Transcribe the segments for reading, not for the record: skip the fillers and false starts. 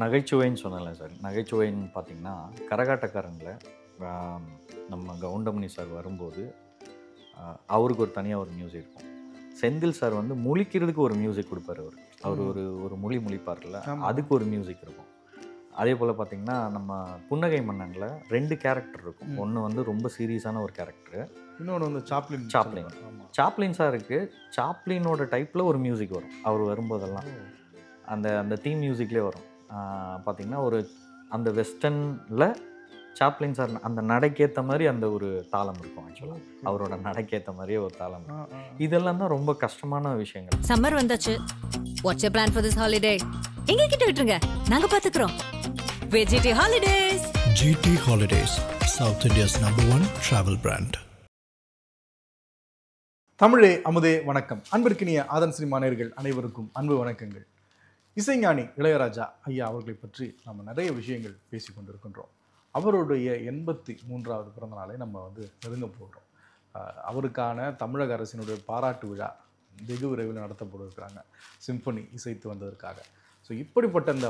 நகைச்சுவைன்னு சொன்னேன்ல சார். நகைச்சுவைன்னு பார்த்தீங்கன்னா, கரகாட்டக்காரன்ல நம்ம கவுண்டமணி சார் வரும்போது, அவருக்கு ஒரு தனியா ஒரு மியூசிக் இருக்கும். செந்தில் சார் வந்து முழிக்கிறதுக்கு ஒரு மியூசிக் குடுப்பாரு அவரு. அவரு ஒரு ஒரு மொழி முழிப்பார்ல, ஆமா. அதுக்கு ஒரு மியூசிக் இருக்கும். அதேபோல பார்த்தீங்கன்னா, நம்ம புன்னகை மன்னன்ல 2 கேரக்டர் இருக்கும். ஒண்ணு வந்து ரொம்ப சீரியஸான ஒரு கேரக்டரு. இன்னொன்று வந்து சாப்ளின். சாப்ளின். ஆமாம். சாப்ளின் சாருக்கு சாப்ளினோட டைப்ல ஒரு மியூசிக் வரும். அவர் வரும்போதெல்லாம். அந்த அந்த தீம் மியூசிக்லேயே வரும். பார்த்தீங்கன்னா, ஒரு அந்த வெஸ்டர்ன்ல சாப்ளின் சார் அந்த நடைக்கேத்த மாரி அந்த ஒரு தாளம் இருக்கும் ஆக்சுவலா. அவரோட நடைக்கேத்த மாரியே ஒரு தாளம் இருக்கும். இதெல்லாம் தான் ரொம்ப கஷ்டமான விஷயங்கள். சம்மர் வந்தாச்சு. What's your plan for this holiday? எங்க கிட்ட விட்டுருங்க, நாங்க பாத்துக்கிறோம். VGT holidays. GT Holidays, South India's #1 travel brand. தமிழே அமுதே வணக்கம். அன்பிற்கினிய ஆதன் சினிமா நேயர்கள் அனைவருக்கும் அன்பு வணக்கங்கள். இசைஞானி இளையராஜா ஐயா அவர்களை பற்றி நம்ம நிறைய விஷயங்கள் பேசி கொண்டிருக்கின்றோம். அவருடைய 83வது பிறந்த நாளை நம்ம வந்து நெருங்க போகிறோம். அவருக்கான தமிழக அரசினுடைய பாராட்டு விழா வெகு விரைவில் நடத்தப்பட்டிருக்கிறாங்க, சிம்பனி இசைத்து வந்ததற்காக. ஸோ இப்படிப்பட்ட இந்த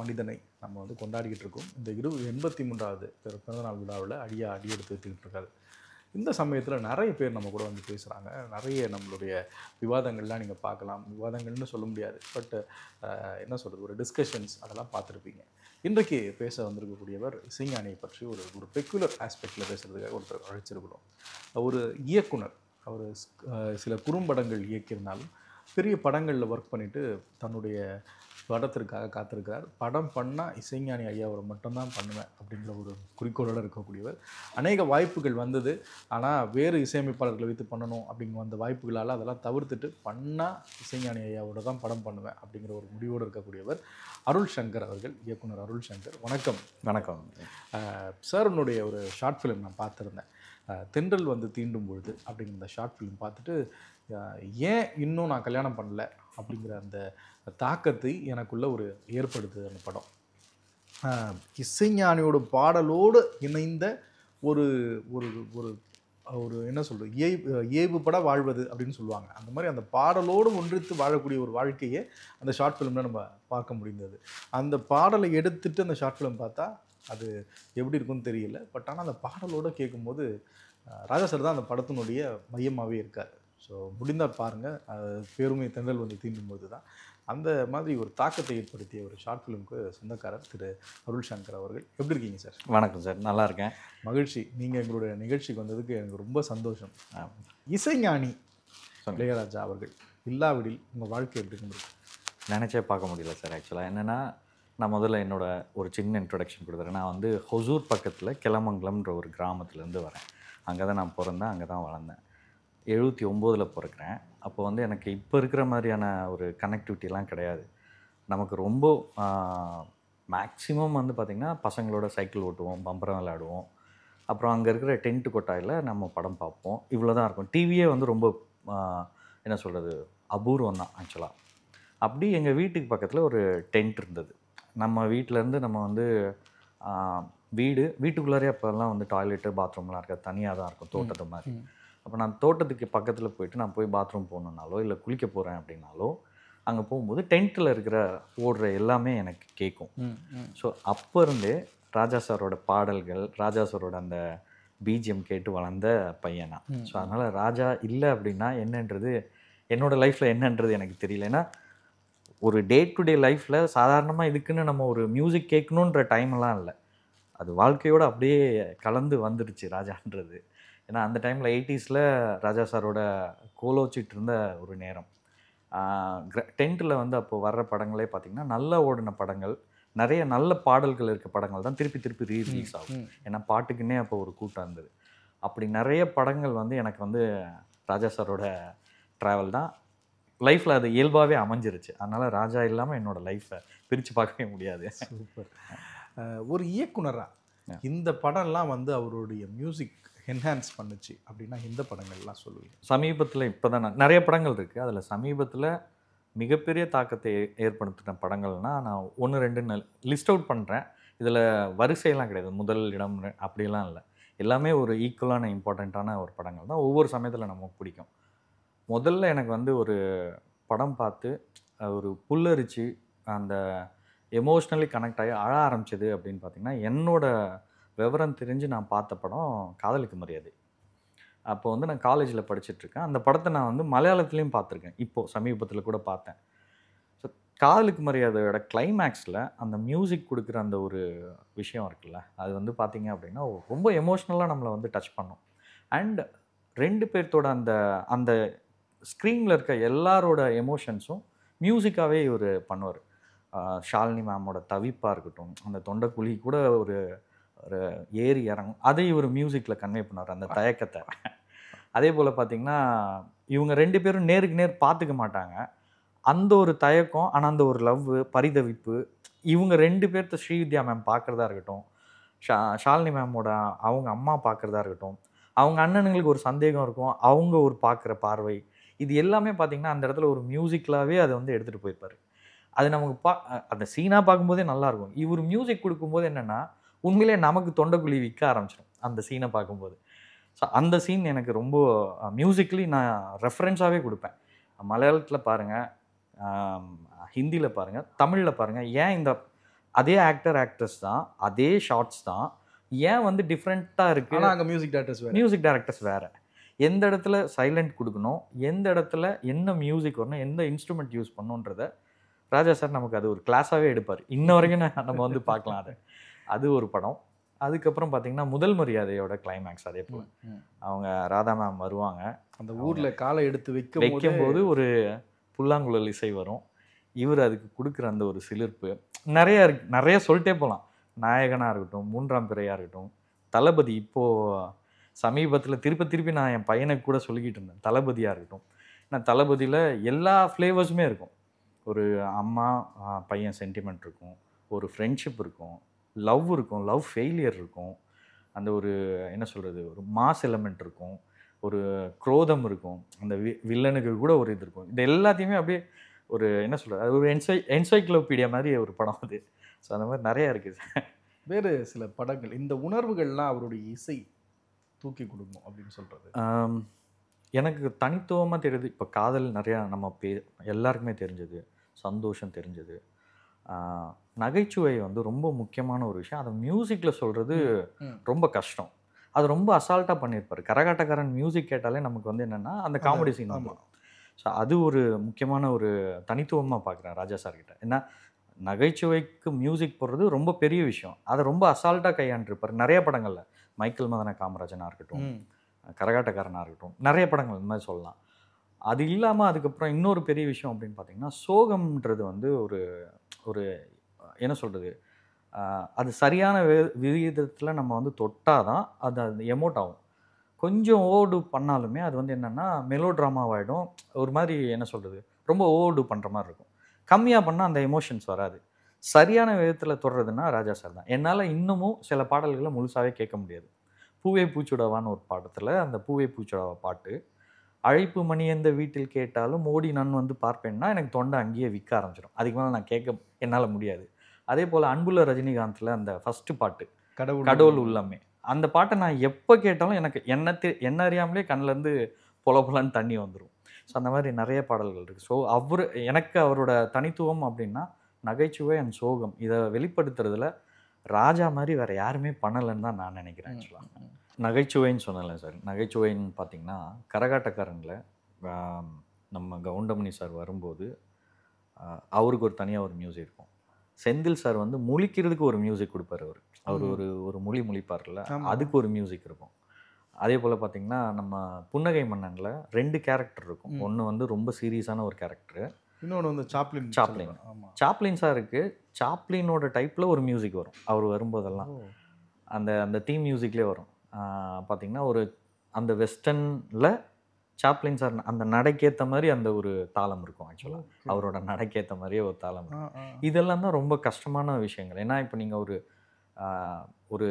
மனிதனை நம்ம வந்து கொண்டாடிக்கிட்டு இருக்கோம். இந்த 83வது பிறந்தநாள் விழாவில் ஐயா அடியெடுத்து வச்சுக்கிட்டு இருக்காரு. இந்த சமயத்தில் நிறைய பேர் நம்ம கூட வந்து பேசுகிறாங்க. நிறைய நம்மளுடைய விவாதங்கள்லாம் நீங்கள் பார்க்கலாம். விவாதங்கள்னு சொல்ல முடியாது, பட் என்ன சொல்கிறது, ஒரு டிஸ்கஷன்ஸ் அதெல்லாம் பார்த்துருப்பீங்க. இன்றைக்கு பேச வந்திருக்கக்கூடியவர் இசைஞானியை பற்றி ஒரு பெக்குலர் ஆஸ்பெக்டில் பேசுகிறதுக்காக ஒருத்தர் அழைச்சிருக்கிறோம். ஒரு இயக்குனர். அவர் சில குறும்படங்கள் இயக்கியிருந்தாலும் பெரிய படங்களில் ஒர்க் பண்ணிவிட்டு தன்னுடைய படத்திற்காக காத்திருக்கிறார். படம் பண்ணால் இசைஞானி ஐயாவை மட்டும்தான் பண்ணுவேன் அப்படிங்கிற ஒரு குறிக்கோளோடு இருக்கக்கூடியவர். அநேக வாய்ப்புகள் வந்தது, ஆனால் வேறு இசையமைப்பாளர்களை வைத்து பண்ணணும் அப்படிங்கிற அந்த வாய்ப்புகளால் அதெல்லாம் தவிர்த்துட்டு பண்ணால் இசைஞானி ஐயாவோட தான் படம் பண்ணுவேன் அப்படிங்கிற ஒரு முடிவோடு இருக்கக்கூடியவர் அருள் சங்கர் அவர்கள். இயக்குனர் அருள் சங்கர், வணக்கம். வணக்கம் சார். உன்னுடைய ஒரு ஷார்ட் ஃபிலிம் நான் பார்த்துருந்தேன், தென்றல் வந்து தீண்டும் பொழுது அப்படிங்கிற அந்த ஷார்ட் ஃபிலிம் பார்த்துட்டு ஏன் இன்னும் நான் கல்யாணம் பண்ணல அப்படிங்கிற அந்த தாக்கத்தை எனக்குள்ள ஒரு ஏற்படுத்துது அந்த படம். இசைஞானியோட பாடலோடு இணைந்த ஒரு ஒரு ஒரு ஒரு என்ன சொல்கிறது, இயல்பு பட வாழ்வது அப்படின்னு சொல்லுவாங்க. அந்த மாதிரி அந்த பாடலோடு ஒன்றித்து வாழக்கூடிய ஒரு வாழ்க்கையை அந்த ஷார்ட் ஃபிலிமில் நம்ம பார்க்க முடிந்தது. அந்த பாடலை எடுத்துகிட்டு அந்த ஷார்ட் ஃபிலிம் பார்த்தா அது எப்படி இருக்குன்னு தெரியல, பட் ஆனால் அந்த பாடலோடு கேட்கும்போது ராஜா சார் தான் அந்த படத்தினுடைய மையமாகவே இருக்கார். ஸோ முடிந்தால் பாருங்கள், பேருமை தென்றல் வந்து தீண்டும்போது தான் அந்த மாதிரி ஒரு தாக்கத்தை ஏற்படுத்திய ஒரு ஷார்ட் ஃபிலிமுக்கு சொந்தக்காரர் திரு அருள் சங்கர் அவர்கள். எப்படி இருக்கீங்க சார்? வணக்கம் சார், நல்லா இருக்கேன். மகிழ்ச்சி. நீங்கள் எங்களுடைய நிகழ்ச்சிக்கு வந்ததுக்கு எனக்கு ரொம்ப சந்தோஷம். இசைஞானி இளையராஜா அவர்கள் இல்லாவிடில் உங்கள் வாழ்க்கை எப்படி இருந்திருக்கு? நினச்சே பார்க்க முடியல சார். ஆக்சுவலாக என்னென்னா, நான் முதல்ல என்னோடய ஒரு சின்ன இன்ட்ரொடக்ஷன் கொடுத்துறேன். நான் வந்து ஹொசூர் பக்கத்தில் கிளமங்கலம்ன்ற ஒரு கிராமத்துலேருந்து வரேன். அங்கே தான் நான் பிறந்தேன், அங்கே தான் வளர்ந்தேன். 79 பிறக்கிறேன். அப்போ வந்து எனக்கு இப்போ இருக்கிற மாதிரியான ஒரு கனெக்டிவிட்டிலாம் கிடையாது. நமக்கு ரொம்ப மேக்ஸிமம் வந்து பார்த்திங்கன்னா பசங்களோட சைக்கிள் ஓட்டுவோம், பம்பரம் விளையாடுவோம், அப்புறம் அங்கே இருக்கிற டென்ட்டு கொட்டாயில் நம்ம படம் பார்ப்போம். இவ்வளோ தான் இருக்கும். டிவியே வந்து ரொம்ப என்ன சொல்கிறது, அபூர்வம் தான் ஆக்சுவலாக. அப்படி எங்கள் வீட்டுக்கு பக்கத்தில் ஒரு டென்ட் இருந்தது. நம்ம வீட்டிலேருந்து நம்ம வந்து வீட்டுக்குள்ளாரே அப்போல்லாம் வந்து டாய்லெட்டு பாத்ரூம்லாம் இருக்காது, தனியாக தான் இருக்கும், தோட்டத்தை மாதிரி. அப்போ நான் தோட்டத்துக்கு பக்கத்தில் போயிட்டு நான் போய் பாத்ரூம் போகணுன்னாலோ இல்லை குளிக்க போகிறேன் அப்படின்னாலோ அங்கே போகும்போது டென்ட்டில் இருக்கிற ஓடுற எல்லாமே எனக்கு கேட்கும். ஸோ அப்போ இருந்தே ராஜா சாரோட பாடல்கள், ராஜா சாரோட அந்த பிஜிஎம் கேட்டு வளர்ந்த பையன் நான். ஸோ அதனால் ராஜா இல்லை அப்படின்னா என்னன்றது, என்னோடய லைஃப்பில் என்னன்றது எனக்கு தெரியல. ஏன்னா ஒரு டே டு டே லைஃப்பில் சாதாரணமாக இதுக்குன்னு நம்ம ஒரு மியூசிக் கேட்கணுன்ற டைம்லாம் இல்லை, அது வாழ்க்கையோடு அப்படியே கலந்து வந்துடுச்சு ராஜான்றது. ஏன்னா அந்த டைமில் 80ஸ்ல ராஜா சாரோட கோலோச்சிட்டு இருந்த ஒரு நேரம். டென்ட்டில் வந்து அப்போது வர்ற படங்களே பார்த்திங்கன்னா நல்லா ஓடின படங்கள், நிறைய நல்ல பாடல்கள் இருக்க படங்கள் தான் திருப்பி திருப்பி ரீலீஸ் ஆகும். ஏன்னா பாட்டுக்குன்னே அப்போ ஒரு கூட்டம் இருந்தது. அப்படி நிறைய படங்கள் வந்து எனக்கு வந்து ராஜா சாரோட ட்ராவல் தான் லைஃப்பில் அது இயல்பாகவே அமைஞ்சிருச்சு. அதனால் ராஜா இல்லாமல் என்னோடய லைஃப்பை பிரித்து பார்க்கவே முடியாது. சூப்பர். ஒரு இயக்குனராக இந்த படம்லாம் வந்து அவருடைய மியூசிக் என்ஹான்ஸ் பண்ணுச்சு அப்படின்னா எந்த படங்கள்லாம் சொல்லுவீங்க? சமீபத்தில் இப்போ தான் நிறைய படங்கள் இருக்குது. அதில் சமீபத்தில் மிகப்பெரிய தாக்கத்தை ஏற்படுத்தின படங்கள்னால் நான் 1-2 லிஸ்ட் அவுட் பண்ணுறேன். இதில் வரிசையெல்லாம் கிடையாது, முதல் இடம் அப்படிலாம் இல்லை, எல்லாமே ஒரு ஈக்குவலான இம்பார்ட்டண்ட்டான ஒரு படங்கள் தான். ஒவ்வொரு சமயத்தில் நமக்கு பிடிக்கும். முதல்ல எனக்கு வந்து ஒரு படம் பார்த்து ஒரு புல்லரிச்சு அந்த எமோஷ்னலி கனெக்ட் ஆகி அழ ஆரம்பிச்சது அப்படின்னு பார்த்தீங்கன்னா, என்னோட விவரம் தெரிஞ்சு நான் பார்த்த படம் காதலுக்கு மரியாதை. அப்போ வந்து நான் காலேஜில் படிச்சுட்ருக்கேன். அந்த படத்தை நான் வந்து மலையாளத்துலேயும் பார்த்துருக்கேன். இப்போது சமீபத்தில் கூட பார்த்தேன். ஸோ காதலுக்கு மரியாதையோட கிளைமேக்ஸில் அந்த மியூசிக் கொடுக்குற அந்த ஒரு விஷயம் இருக்குல்ல, அது வந்து பார்த்தீங்க அப்படின்னா ரொம்ப எமோஷ்னலாக நம்மளை வந்து டச் பண்ணும். அண்ட் 2 பேர்த்தோட அந்த அந்த ஸ்க்ரீனில் இருக்க எல்லாரோட எமோஷன்ஸும் மியூசிக்காகவே இவர் பண்ணுவார். ஷாலினி மேமோட தவிப்பாக இருக்கட்டும், அந்த தொண்டைக்குழி கூட ஒரு ஒரு ஏறி இறங்கும், அதை இவர் மியூசிக்கில் கன்வே பண்ணுவார், அந்த தயக்கத்தை. அதே போல் பார்த்திங்கன்னா இவங்க 2 பேரும் நேருக்கு நேர் பார்த்துக்க மாட்டாங்க. அந்த ஒரு தயக்கம், ஆனால் அந்த ஒரு லவ், பரிதவிப்பு, இவங்க 2 பேர்த்த ஸ்ரீவித்யா மேம் பார்க்குறதா இருக்கட்டும், ஷாலினி மேமோட அவங்க அம்மா பார்க்குறதா இருக்கட்டும், அவங்க அண்ணனுங்களுக்கு ஒரு சந்தேகம் இருக்கும், அவங்க ஒரு பார்க்குற பார்வை, இது எல்லாமே பார்த்திங்கன்னா அந்த இடத்துல ஒரு மியூசிக்கலாகவே அதை வந்து எடுத்துகிட்டு போயிருப்பார். அது நமக்கு அந்த சீனாக பார்க்கும்போதே நல்லாயிருக்கும். இவர் மியூசிக் கொடுக்கும்போது என்னென்னா உண்மையிலே நமக்கு தொண்டைக்குழி விற்க ஆரம்பிச்சிடும் அந்த சீனை பார்க்கும்போது. ஸோ அந்த சீன் எனக்கு ரொம்ப மியூசிக்கலி நான் ரெஃபரன்ஸாகவே கொடுப்பேன். மலையாளத்தில் பாருங்கள், ஹிந்தியில் பாருங்கள், தமிழில் பாருங்கள், ஏன் இந்த அதே ஆக்டர்ஸ் தான், அதே ஷார்ட்ஸ் தான், ஏன் வந்து டிஃப்ரெண்ட்டாக இருக்குது? ஆனால் அங்கே மியூசிக் டைரக்டர்ஸ் வேறு. எந்த இடத்துல சைலண்ட் கொடுக்கணும், எந்த இடத்துல என்ன மியூசிக் வரணும், எந்த இன்ஸ்ட்ருமெண்ட் யூஸ் பண்ணணுன்றத ராஜா சார் நமக்கு அது ஒரு கிளாஸாகவே எடுப்பார். இன்ன வரைக்கும் நம்ம வந்து பார்க்கலாம். அது ஒரு படம். அதுக்கப்புறம் பார்த்தீங்கன்னா முதல் மரியாதையோட கிளைமேக்ஸ் அதே போல் அவங்க ராதா மேம் வருவாங்க, அந்த ஊரில் காலை எடுத்து வைக்கும்போது ஒரு புல்லாங்குழல் இசை வரும், இவர் அதுக்கு கொடுக்குற அந்த ஒரு சிலிர்ப்பு நிறைய சொல்லிட்டே போகலாம். நாயகனாக இருக்கட்டும், 3ஆம் பிறையாக இருக்கட்டும், தளபதி, இப்போது சமீபத்தில் திருப்பி நான் என் பையனுக்கு கூட சொல்லிக்கிட்டு இருந்தேன், தளபதியாக இருக்கட்டும். ஏன்னா தளபதியில் எல்லா ஃப்ளேவர்ஸுமே இருக்கும். ஒரு அம்மா பையன் சென்டிமெண்ட் இருக்கும், ஒரு ஃப்ரெண்ட்ஷிப் இருக்கும், லவ் இருக்கும், லவ் ஃபெயிலியர் இருக்கும், அந்த ஒரு என்ன சொல்கிறது, ஒரு மாஸ் எலமெண்ட் இருக்கும், ஒரு குரோதம் இருக்கும், அந்த வில்லனுக்கு கூட ஒரு இது இருக்கும். இது எல்லாத்தையுமே அப்படியே ஒரு என்ன சொல்கிறது, அது ஒரு என்சைக்ளோபீடியா மாதிரி ஒரு படம் அது. ஸோ அந்த மாதிரி நிறையா இருக்குது. வேறு சில படங்கள் இந்த உணர்வுகள்லாம் அவருடைய இசை தூக்கி கொடுக்கும் அப்படின்னு சொல்கிறது எனக்கு தனித்துவமாக தெரியுது. இப்போ காதல் நிறையா நம்ம எல்லாருக்குமே தெரிஞ்சது, சந்தோஷம் தெரிஞ்சது, நகைச்சுவை வந்து ரொம்ப முக்கியமான ஒரு விஷயம். அதை மியூசிக்கில் சொல்கிறது ரொம்ப கஷ்டம். அது ரொம்ப அசால்ட்டாக பண்ணியிருப்பார். கரகாட்டக்காரன் மியூசிக் கேட்டாலே நமக்கு வந்து என்னென்னா அந்த காமெடி சீன் வரும். ஸோ அது ஒரு முக்கியமான ஒரு தனித்துவமாக பார்க்குறேன் ராஜா சார்கிட்ட. ஏன்னா நகைச்சுவைக்கு மியூசிக் போடுறது ரொம்ப பெரிய விஷயம், அதை ரொம்ப அசால்ட்டாக கையாண்டிருப்பார் நிறைய படங்களில். மைக்கேல் மதன காமராஜனாக இருக்கட்டும், கரகாட்டக்காரனாக இருக்கட்டும், நிறைய படங்கள் இந்த மாதிரி சொல்லலாம். அது இல்லாமல் அதுக்கப்புறம் இன்னொரு பெரிய விஷயம் அப்படின்னு பார்த்தீங்கன்னா, சோகம்ன்றது வந்து ஒரு ஒரு என்ன சொல்கிறது, அது சரியான விகிதத்தில் நம்ம வந்து தொட்டால் தான் அது எமோட் ஆகும். கொஞ்சம் ஓவர்டு பண்ணாலுமே அது வந்து என்னென்னா மெலோ ட்ராமாவாகிடும். ஒரு மாதிரி என்ன சொல்கிறது, ரொம்ப ஓவர்டு பண்ணுற மாதிரி இருக்கும். கம்மியாக பண்ணால் அந்த எமோஷன்ஸ் வராது. சரியான விதத்தில் தொடுறதுன்னா ராஜா சார் தான். என்னால் இன்னமும் சில பாடல்களை முழுசாகவே கேட்க முடியாது. பூவே பூச்சுடாவான்னு ஒரு பாடத்தில் அந்த பூவே பூச்சுடாவா பாட்டு, அழைப்பு மணி எந்த வீட்டில் கேட்டாலும் ஓடி நான் வந்து பார்ப்பேன்னா எனக்கு தொண்டை அங்கேயே விற்க ஆரம்பிச்சிடும். அதுக்கு மேலே நான் கேட்க என்னால் முடியாது. அதே போல் அன்புள்ள ரஜினிகாந்தில் அந்த ஃபஸ்ட்டு பாட்டு கடவுள் உள்ளமே, அந்த பாட்டை நான் எப்போ கேட்டாலும் எனக்கு என்ன அறியாமலே கண்ணிலேருந்து பொலன்னு தண்ணி வந்துடும். ஸோ அந்த மாதிரி நிறைய பாடல்கள் இருக்குது. ஸோ எனக்கு அவரோட தனித்துவம் அப்படின்னா நகைச்சுவை அண்ட் சோகம், இதை வெளிப்படுத்துறதுல ராஜா மாதிரி வேறு யாருமே பண்ணலைன்னு தான் நான் நினைக்கிறேன். ஆக்சுவலாக நகைச்சுவைன்னு சொன்னல சார், நகைச்சுவைன்னு பார்த்திங்கன்னா கரகாட்டக்காரனில் நம்ம கவுண்டமணி சார் வரும்போது அவருக்கு ஒரு தனியாக ஒரு மியூசிக் இருக்கும். செந்தில் சார் வந்து முழிக்கிறதுக்கு ஒரு மியூசிக் கொடுப்பார். அவர் ஒரு முழிப்பார்ல, அதுக்கு ஒரு மியூசிக் இருக்கும். அதே போல் பார்த்திங்கன்னா நம்ம புன்னகை மன்னனில் 2 கேரக்டர் இருக்கும். ஒன்று வந்து ரொம்ப சீரியஸான ஒரு கேரக்டரு, இன்னொன்று வந்து சாப்ளின் சாருக்கு சாப்ளினோட டைப்பில் ஒரு மியூசிக் வரும். அவர் வரும்போதெல்லாம் அந்த தீம் மியூசிக்லேயே வரும். பார்த்திங்கன்னா ஒரு அந்த வெஸ்டர்னில் சாப்ளின் சார் அந்த நடைக்கேற்ற மாதிரி அந்த ஒரு தாளம் இருக்கும். ஆக்சுவலாக அவரோட நடைக்கேற்ற மாதிரியே ஒரு தாளம் இருக்கும். இதெல்லாம் தான் ரொம்ப கஷ்டமான விஷயங்கள். ஏன்னா இப்போ நீங்கள் ஒரு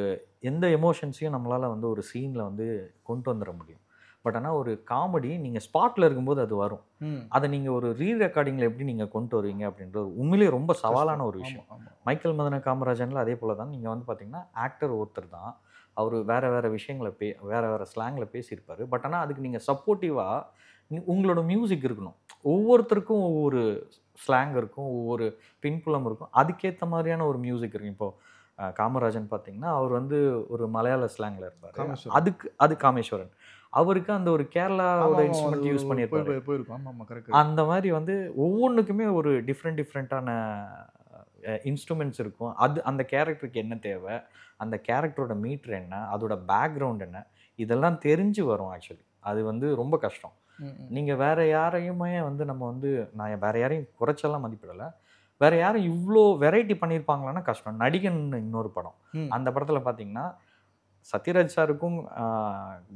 எந்த எமோஷன்ஸையும் நம்மளால் வந்து ஒரு சீனில் வந்து கொண்டு வந்துட முடியும். பட் ஆனால் ஒரு காமெடி நீங்கள் ஸ்பாட்டில் இருக்கும்போது அது வரும். அதை நீங்கள் ஒரு ரெக்கார்டிங்கில் எப்படி நீங்கள் கொண்டு வருவீங்க அப்படின்றது உண்மையிலேயே ரொம்ப சவாலான ஒரு விஷயம். மைக்கேல் மதன காமராஜனில் அதே போல் தான். நீங்கள் வந்து பார்த்திங்கன்னா ஆக்டர் ஒருத்தர் தான், அவர் வேறு விஷயங்களை வேறு ஸ்லாங்கில் பேசியிருப்பார். பட் ஆனால் அதுக்கு நீங்கள் சப்போர்ட்டிவாக உங்களோட மியூசிக் இருக்கணும். ஒவ்வொருத்தருக்கும் ஒவ்வொரு ஸ்லாங் இருக்கும், ஒவ்வொரு பின்புலம் இருக்கும், அதுக்கேற்ற மாதிரியான ஒரு மியூசிக் இருக்கும். இப்போது காமராஜன் பார்த்தீங்கன்னா அவர் வந்து ஒரு மலையாள ஸ்லாங்கில் இருப்பார். காமேஸ்வரன். அது காமேஸ்வரன். அவருக்கு அந்த ஒரு கேரளாவோட இன்ஸ்ட்ருமெண்ட் யூஸ் பண்ணியிருப்பாரு. போயிருக்கும். ஆமாம் ஆமாம் கரெக்ட். அந்த மாதிரி வந்து ஒவ்வொன்றுக்குமே ஒரு டிஃப்ரெண்ட்டான இன்ஸ்ட்ருமெண்ட்ஸ் இருக்கும். அந்த கேரக்டருக்கு என்ன தேவை, அந்த கேரக்டரோட மீட்ரு என்ன, அதோட பேக்ரவுண்ட் என்ன, இதெல்லாம் தெரிஞ்சு வரும். ஆக்சுவலி அது வந்து ரொம்ப கஷ்டம். நீங்கள் வேறு யாரையுமே வந்து நம்ம வந்து நான் வேறு யாரையும் குறைச்செல்லாம் மதிப்பிடலை, வேறு யாரும் இவ்வளோ வெரைட்டி பண்ணியிருப்பாங்களான்னா கஷ்டம். நடிகன் இன்னொரு படம், அந்த படத்தில் பார்த்தீங்கன்னா சத்யராஜ் சாருக்கும்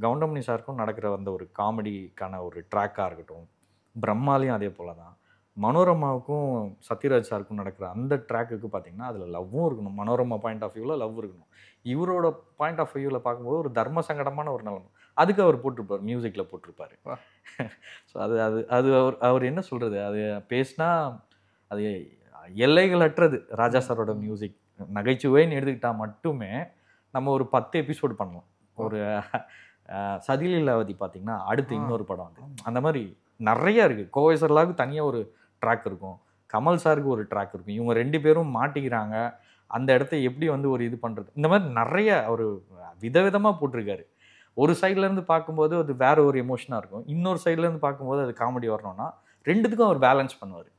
கவுண்டமணி சாருக்கும் நடக்கிற அந்த ஒரு காமெடிக்கான ஒரு ட்ராக்காக இருக்கட்டும், பிரம்மாலையும் அதே போல் தான். மனோரமாவுக்கும் சத்யராஜ் சாருக்கும் நடக்கிற அந்த ட்ராக்குக்கு பார்த்தீங்கன்னா அதில் லவ்வும் இருக்கணும். மனோரமா பாயிண்ட் ஆஃப் வியூவில் லவ் இருக்கணும். இவரோட பாயிண்ட் ஆஃப் வியூவில் பார்க்கும்போது ஒரு தர்ம சங்கடமான ஒரு நிலைமை, அதுக்கு அவர் போட்டிருப்பார், மியூசிக்கில் போட்டிருப்பார். ஸோ அது அவர் என்ன சொல்கிறது, அது பேசினா அது எல்லைகளற்றது. ராஜா சாரோட மியூசிக் நகைச்சுவைன்னு எடுத்துக்கிட்டால் மட்டுமே நம்ம ஒரு 10 எபிசோடு பண்ணலாம். ஒரு சதிலீலாவதி பார்த்தீங்கன்னா அடுத்து இன்னொரு படம் வந்து அந்த மாதிரி நிறையா இருக்குது. கோவை சர்லாவுக்கு தனியாக ஒரு ட்ராக் இருக்கும், கமல் சாருக்கு ஒரு ட்ராக் இருக்கும். இவங்க 2 பேரும் மாட்டிக்கிறாங்க, அந்த இடத்த எப்படி வந்து ஒரு இது பண்ணுறது, இந்த மாதிரி நிறைய ஒரு விதவிதமாக போட்டிருக்காரு. ஒரு சைட்லேருந்து பார்க்கும்போது அது வேற ஒரு எமோஷனாக இருக்கும், இன்னொரு சைட்லேருந்து பார்க்கும்போது அது காமெடி வரணும்னா ரெண்டுத்துக்கும் அவர் பேலன்ஸ் பண்ணுவார்.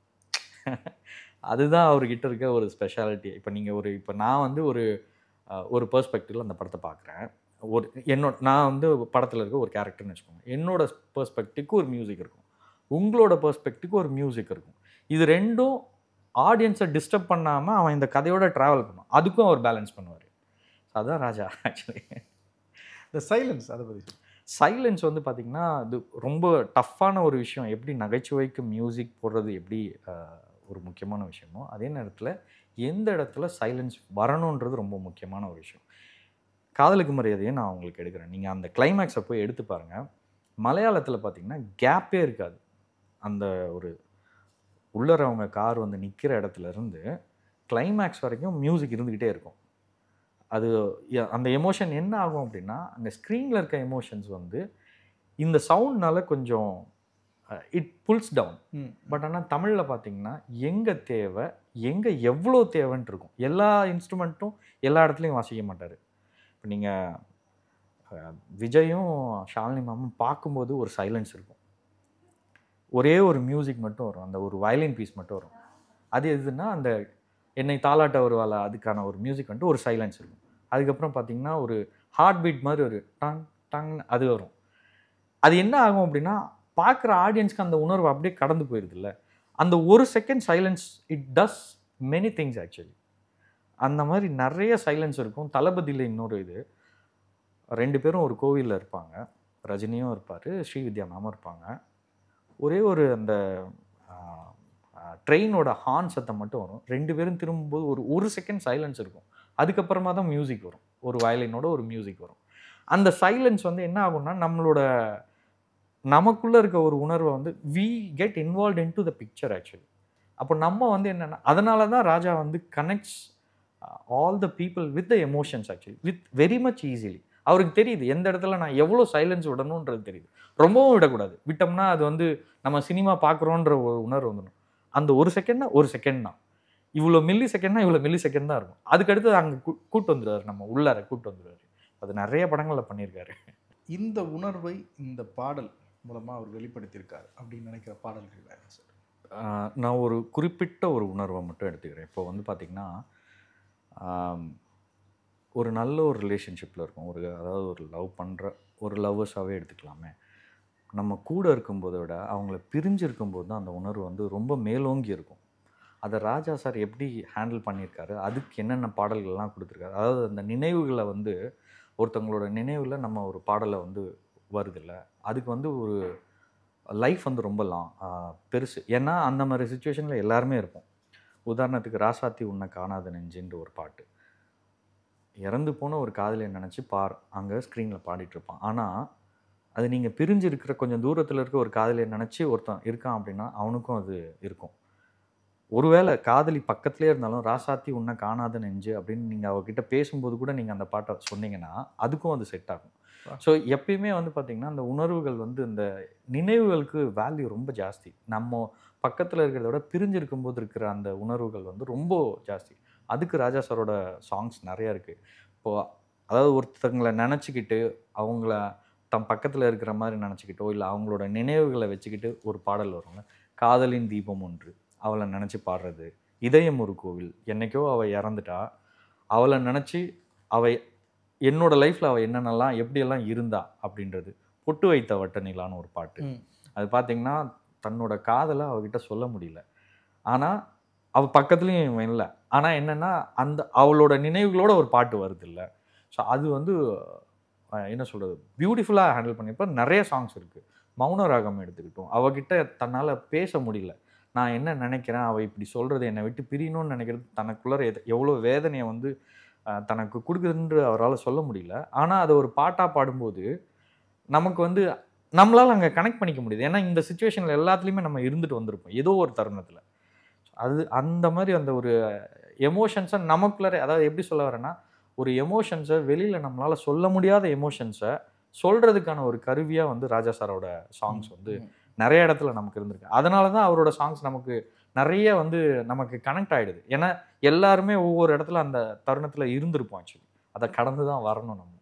அதுதான் அவர்கிட்ட இருக்க ஒரு ஸ்பெஷாலிட்டி. இப்போ நான் வந்து ஒரு பெர்ஸ்பெக்டிவில் அந்த படத்தை பார்க்குறேன். நான் வந்து படத்தில் இருக்க ஒரு கேரக்டர்னு வச்சுக்கோங்க. என்னோட பெர்ஸ்பெக்டிவ்க்கு ஒரு மியூசிக் இருக்கும், உங்களோட பெர்ஸ்பெக்டிவ்க்கு ஒரு மியூசிக் இருக்கும். இது ரெண்டும் ஆடியன்ஸை டிஸ்டர்ப் பண்ணாமல் அவன் இந்த கதையோட ட்ராவல் பண்ணும், அதுக்கும் அவர் பேலன்ஸ் பண்ணுவார். அதுதான் ராஜா. ஆக்சுவலி இந்த சைலன்ஸ், அதை பற்றி சைலன்ஸ் வந்து பார்த்திங்கன்னா அது ரொம்ப டஃப்பான ஒரு விஷயம். எப்படி நகைச்சுவைக்கு மியூசிக் போடுறது எப்படி ஒரு முக்கியமான விஷயமோ, அதே நேரத்தில் எந்த இடத்துல சைலன்ஸ் வரணுன்றது ரொம்ப முக்கியமான ஒரு விஷயம். காதலுக்கு மரியாதையை நான் உங்களுக்கு எடுக்கிறேன், நீங்கள் அந்த கிளைமேக்ஸை போய் எடுத்து பாருங்கள். மலையாளத்தில் பார்த்திங்கன்னா கேப்பே இருக்காது. அந்த ஒரு உள்ளறவங்க கார் வந்து நிற்கிற இடத்துலேருந்து கிளைமேக்ஸ் வரைக்கும் மியூசிக் இருந்துக்கிட்டே இருக்கும். அது அந்த எமோஷன் என்ன ஆகும் அப்படின்னா, அங்கே ஸ்க்ரீனில் இருக்க எமோஷன்ஸ் வந்து இந்த சவுண்ட்னால கொஞ்சம் இட் புல்ஸ் டவுன். பட் ஆனால் தமிழில் பார்த்தீங்கன்னா எங்கே தேவை, எங்கே எவ்வளோ தேவைன்ட்டு இருக்கும். எல்லா இன்ஸ்ட்ருமெண்ட்டும் எல்லா இடத்துலையும் வாசிக்க மாட்டார். இப்போ நீங்கள் விஜயும் ஷாலினி மேமும் பார்க்கும்போது ஒரு சைலன்ஸ் இருக்கும், ஒரே ஒரு மியூசிக் மட்டும் வரும், அந்த ஒரு வயலின் பீஸ் மட்டும் வரும். அது எதுன்னா அந்த என்னை தாலாட்ட வருவாளா அதுக்கான ஒரு மியூசிக் வந்துட்டு ஒரு சைலன்ஸ் இருக்கும். அதுக்கப்புறம் பார்த்தீங்கன்னா ஒரு ஹார்ட் பீட் மாதிரி ஒரு டங் டங் அது வரும். அது என்ன ஆகும் அப்படின்னா, பார்க்குற ஆடியன்ஸ்க்கு அந்த உணர்வு அப்படியே கடந்து போயிடுதுல்ல. அந்த ஒரு second silence it does many things actually. அந்த மாதிரி நிறைய சைலன்ஸ் இருக்கும். தளபதியில் இன்னொரு இது, 2 பேரும் ஒரு கோவிலில் இருப்பாங்க, ரஜினியும் இருப்பார், ஸ்ரீவித்யா மேமும் இருப்பாங்க. ஒரே ஒரு அந்த ட்ரெயினோட ஹார்ன் சத்தம் மட்டும் வரும். 2 பேரும் திரும்பும்போது ஒரு செகண்ட் சைலன்ஸ் இருக்கும். அதுக்கப்புறமா தான் மியூசிக் வரும், ஒரு வயலினோட ஒரு மியூசிக் வரும். அந்த சைலன்ஸ் வந்து என்ன ஆகும்னா, நமக்குள்ளே இருக்க ஒரு உணர்வை வந்து we get involve into the picture actually. அப்போ நம்ம வந்து என்னென்னா, அதனால தான் ராஜா வந்து connects all the people with the emotions actually with very much easily. அவருக்கு தெரியுது எந்த இடத்துல நான் எவ்வளோ சைலன்ஸ் விடணுன்றது தெரியுது. ரொம்பவும் விடக்கூடாது, விட்டோம்னா அது வந்து நம்ம சினிமா பார்க்குறோன்ற ஒரு உணர்வு வந்துடும். அந்த ஒரு செகண்ட் தான், இவ்வளோ மில்லி செகண்ட்னா இவ்வளோ மில்லி செகண்ட் தான் இருக்கும். அதுக்கடுத்து அங்கே கூட்டு வந்துடுவார், நம்ம உள்ளார கூட்டு வந்துடுவார். அது நிறைய படங்களில் பண்ணியிருக்காரு. இந்த உணர்வை இந்த பாடல் மூலமாக அவர் வெளிப்படுத்தியிருக்காரு அப்படின்னு நினைக்கிற பாடல்கள் வேறு சார்? நான் ஒரு குறிப்பிட்ட ஒரு உணர்வை மட்டும் எடுத்துக்கிறேன். இப்போ வந்து பார்த்திங்கன்னா, ஒரு நல்ல ஒரு ரிலேஷன்ஷிப்பில் இருக்கும், அதாவது ஒரு லவ் பண்ணுற ஒரு லவ்வர்ஸாகவே எடுத்துக்கலாமே. நம்ம கூட இருக்கும்போதை விட அவங்கள பிரிஞ்சு இருக்கும்போது தான் அந்த உணர்வு வந்து ரொம்ப மேலோங்கி இருக்கும். அதை ராஜா சார் எப்படி ஹேண்டில் பண்ணியிருக்காரு, அதுக்கு என்னென்ன பாடல்கள்லாம் கொடுத்துருக்காரு. அதாவது அந்த நினைவுகளை வந்து ஒருத்தவங்களோட நினைவில் நம்ம ஒரு பாடலை வந்து வருதில்ல, அதுக்கு வந்து ஒரு லைஃப் வந்து ரொம்ப பெருசு. ஏன்னா அந்த மாதிரி சுச்சுவேஷனில் எல்லாருமே இருப்போம். உதாரணத்துக்கு ராசாத்தி உன்னை காணாத நெஞ்சுன்ற ஒரு பாட்டு, இறந்து போன ஒரு காதலியை நினச்சி அங்கே ஸ்க்ரீனில் பாடிட்டுருப்பான். ஆனால் அது நீங்கள் பிரிஞ்சு இருக்கிற கொஞ்சம் தூரத்தில் இருக்க ஒரு காதலியை நினச்சி ஒருத்தன் இருக்கான் அப்படின்னா அவனுக்கும் அது இருக்கும். ஒருவேளை காதலி பக்கத்துலேயே இருந்தாலும் ராசாத்தி உன்னை காணாத நெஞ்சு அப்படின்னு நீங்கள் அவகிட்ட பேசும்போது கூட நீங்கள் அந்த பாட்டை சொன்னீங்கன்னா அதுக்கும் அது செட் ஆகும். ஸோ எப்பயுமே வந்து பார்த்திங்கன்னா அந்த உணர்வுகள் வந்து இந்த நினைவுகளுக்கு வேல்யூ ரொம்ப ஜாஸ்தி. நம்ம பக்கத்தில் இருக்கிறத விட பிரிஞ்சு இருக்கும்போது இருக்கிற அந்த உணர்வுகள் வந்து ரொம்ப ஜாஸ்தி. அதுக்கு ராஜா சாரோட சாங்ஸ் நிறைய இருக்குது. இப்போது அதாவது ஒருத்தங்களை நினச்சிக்கிட்டு அவங்கள தம் பக்கத்தில் இருக்கிற மாதிரி நினச்சிக்கிட்டோ இல்லை அவங்களோட நினைவுகளை வச்சுக்கிட்டு ஒரு பாடல் வரும்ல, காதலின் தீபம் ஒன்று, அவளை நினச்சி பாடுறது, இதயம் ஒரு கோவில், என்றைக்கோ அவள் இறந்துட்டா, அவளை நினச்சி அவள் என்னோட லைஃப்பில் அவள் என்னென்னலாம் எப்படியெல்லாம் இருந்தா அப்படின்றது, பொட்டு வைத்த வட்ட நிலான்னு ஒரு பாட்டு. அது பார்த்திங்கன்னா தன்னோட காதலை அவகிட்ட சொல்ல முடியல, ஆனால் அவள் பக்கத்துலேயும் இவன் இல்லை, ஆனால் என்னென்னா அந்த அவளோட நினைவுகளோட ஒரு பாட்டு வருது இல்லை. ஸோ அது வந்து என்ன சொல்கிறது, பியூட்டிஃபுல்லாக ஹேண்டில் பண்ணிப்போ நிறைய சாங்ஸ் இருக்குது. மௌன ராகம் எடுத்துக்கிட்டோம், அவகிட்ட தன்னால் பேச முடியல, நான் என்ன நினைக்கிறேன், அவள் இப்படி சொல்கிறது என்னை விட்டு பிரியணும்னு நினைக்கிறது, தனக்குள்ளே எவ்வளோ வேதனையை வந்து தனக்கு கொடுக்குதுன்று அவரால் சொல்ல முடியல. ஆனால் அதை ஒரு பாட்டாக பாடும்போது நமக்கு வந்து நம்மளால் அங்கே கனெக்ட் பண்ணிக்க முடியுது. ஏன்னா இந்த சுச்சுவேஷனில் எல்லாத்துலேயுமே நம்ம இருந்துட்டு வந்திருப்போம் ஏதோ ஒரு தருணத்தில். அது அந்த மாதிரி அந்த ஒரு எமோஷன்ஸை நமக்குள்ளே, அதாவது எப்படி சொல்ல வரேன்னா, ஒரு எமோஷன்ஸை வெளியில் நம்மளால் சொல்ல முடியாத எமோஷன்ஸை சொல்கிறதுக்கான ஒரு கருவியாக வந்து ராஜா சாரோட சாங்ஸ் வந்து நிறைய இடத்துல நமக்கு இருந்திருக்கு. அதனால தான் அவரோட சாங்ஸ் நமக்கு நிறைய வந்து நமக்கு கனெக்ட் ஆகிடுது. ஏன்னா எல்லாருமே ஒவ்வொரு இடத்துல அந்த தருணத்தில் இருந்திருப்போம். ஆக்சுவலி அதை கடந்து தான் வரணும் நம்ம.